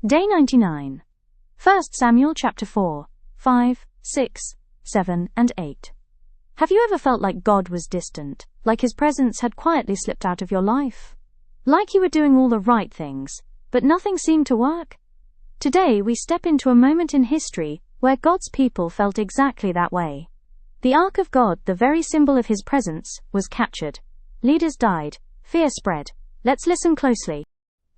Day 99. 1 Samuel chapter 4, 5, 6, 7, and 8. Have you ever felt like God was distant, like His presence had quietly slipped out of your life? Like you were doing all the right things, but nothing seemed to work? Today we step into a moment in history where God's people felt exactly that way. The Ark of God, the very symbol of His presence, was captured. Leaders died. Fear spread. Let's listen closely.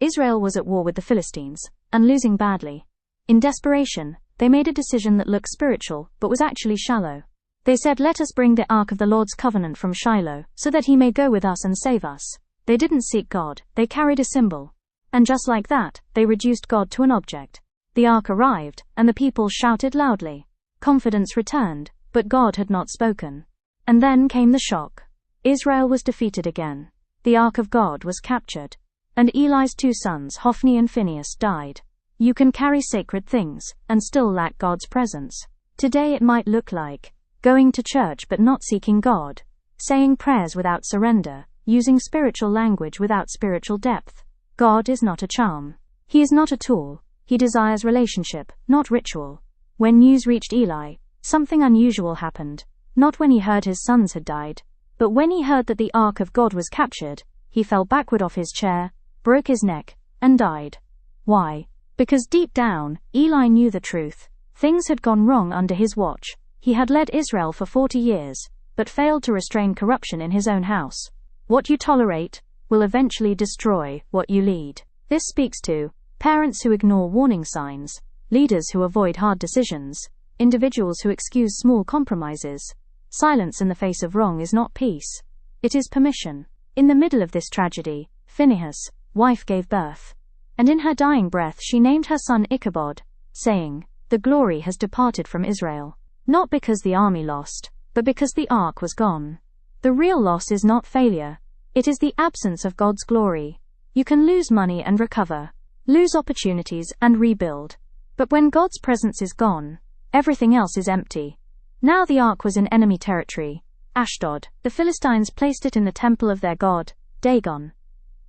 Israel was at war with the Philistines, and losing badly. In desperation, they made a decision that looked spiritual, but was actually shallow. They said, "Let us bring the Ark of the Lord's covenant from Shiloh, so that He may go with us and save us." They didn't seek God, they carried a symbol. And just like that, they reduced God to an object. The Ark arrived, and the people shouted loudly. Confidence returned, but God had not spoken. And then came the shock. Israel was defeated again. The Ark of God was captured. And Eli's two sons, Hophni and Phinehas, died. You can carry sacred things, and still lack God's presence. Today it might look like going to church but not seeking God, saying prayers without surrender, using spiritual language without spiritual depth. God is not a charm. He is not a tool. He desires relationship, not ritual. When news reached Eli, something unusual happened. Not when he heard his sons had died, but when he heard that the Ark of God was captured, he fell backward off his chair, broke his neck, and died. Why? Because deep down, Eli knew the truth. Things had gone wrong under his watch. He had led Israel for 40 years, but failed to restrain corruption in his own house. What you tolerate will eventually destroy what you lead. This speaks to parents who ignore warning signs, leaders who avoid hard decisions, individuals who excuse small compromises. Silence in the face of wrong is not peace. It is permission. In the middle of this tragedy, Phinehas' wife gave birth, and in her dying breath she named her son Ichabod, saying, "The glory has departed from Israel." Not because the army lost, but because the ark was gone. The real loss is not failure. It is the absence of God's glory. You can lose money and recover, lose opportunities and rebuild. But when God's presence is gone, everything else is empty. Now the ark was in enemy territory, Ashdod. The Philistines placed it in the temple of their god, Dagon.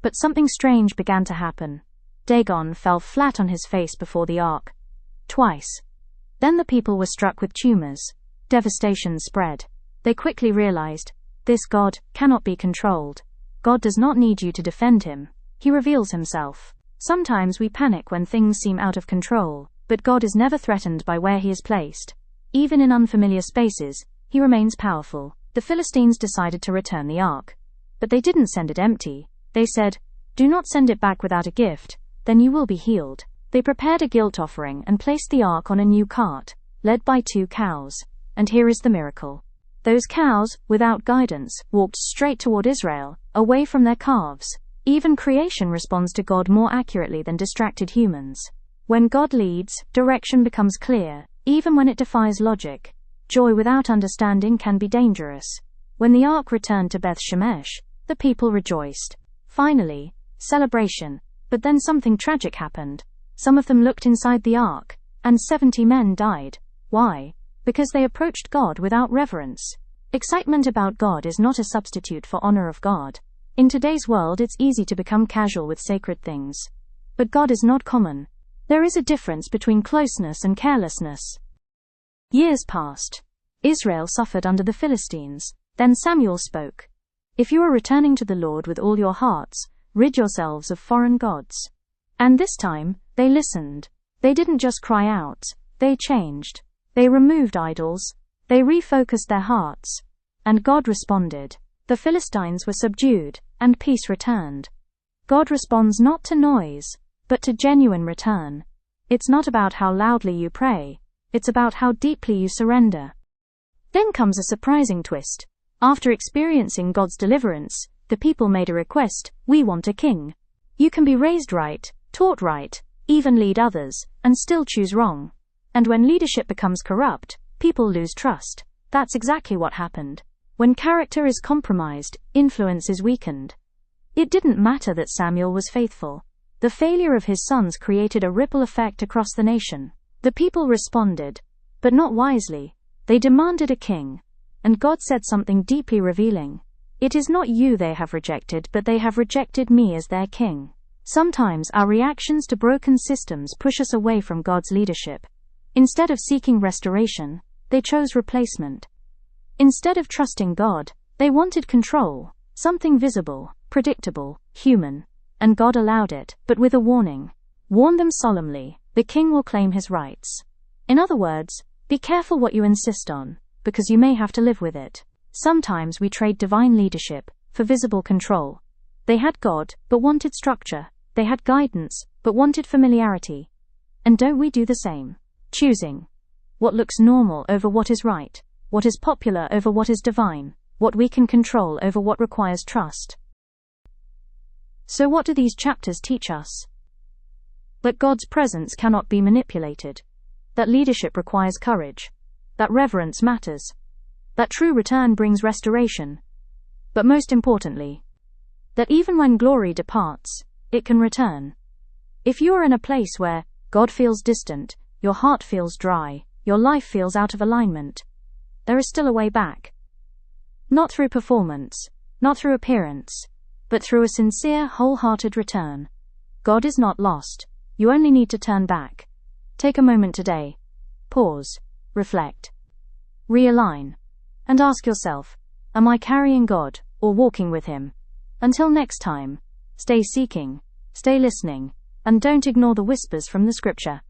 But something strange began to happen. Dagon fell flat on his face before the ark. Twice. Then the people were struck with tumors. Devastation spread. They quickly realized, this God cannot be controlled. God does not need you to defend Him. He reveals Himself. Sometimes we panic when things seem out of control, but God is never threatened by where He is placed. Even in unfamiliar spaces, He remains powerful. The Philistines decided to return the ark. But they didn't send it empty. They said, "Do not send it back without a gift, then you will be healed." They prepared a guilt offering and placed the ark on a new cart, led by 2 cows. And here is the miracle. Those cows, without guidance, walked straight toward Israel, away from their calves. Even creation responds to God more accurately than distracted humans. When God leads, direction becomes clear, even when it defies logic. Joy without understanding can be dangerous. When the ark returned to Beth Shemesh, the people rejoiced. Finally, celebration. But then something tragic happened. Some of them looked inside the ark, and 70 men died. Why? Because they approached God without reverence. Excitement about God is not a substitute for honor of God. In today's world it's easy to become casual with sacred things. But God is not common. There is a difference between closeness and carelessness. Years passed. Israel suffered under the Philistines. Then Samuel spoke. "If you are returning to the Lord with all your hearts, rid yourselves of foreign gods." And this time, they listened. They didn't just cry out. They changed. They removed idols. They refocused their hearts. And God responded. The Philistines were subdued, and peace returned. God responds not to noise, but to genuine return. It's not about how loudly you pray. It's about how deeply you surrender. Then comes a surprising twist. After experiencing God's deliverance, the people made a request: "We want a king." You can be raised right, taught right, even lead others, and still choose wrong. And when leadership becomes corrupt, people lose trust. That's exactly what happened. When character is compromised, influence is weakened. It didn't matter that Samuel was faithful. The failure of his sons created a ripple effect across the nation. The people responded, but not wisely. They demanded a king. And God said something deeply revealing. "It is not you they have rejected, but they have rejected me as their king." Sometimes our reactions to broken systems push us away from God's leadership. Instead of seeking restoration, they chose replacement. Instead of trusting God, they wanted control, something visible, predictable, human. And God allowed it, but with a warning. Warn them solemnly, the king will claim his rights. In other words, be careful what you insist on, because you may have to live with it. Sometimes we trade divine leadership for visible control. They had God, but wanted structure. They had guidance, but wanted familiarity. And don't we do the same? Choosing what looks normal over what is right, what is popular over what is divine, what we can control over what requires trust. So what do these chapters teach us? That God's presence cannot be manipulated. That leadership requires courage. That reverence matters. That true return brings restoration. But most importantly, that even when glory departs, it can return. If you are in a place where God feels distant, your heart feels dry, your life feels out of alignment, there is still a way back. Not through performance, not through appearance, but through a sincere, wholehearted return. God is not lost. You only need to turn back. Take a moment today. Pause, reflect, realign, and ask yourself, am I carrying God or walking with Him? Until next time, stay seeking, stay listening, and don't ignore the whispers from the Scripture.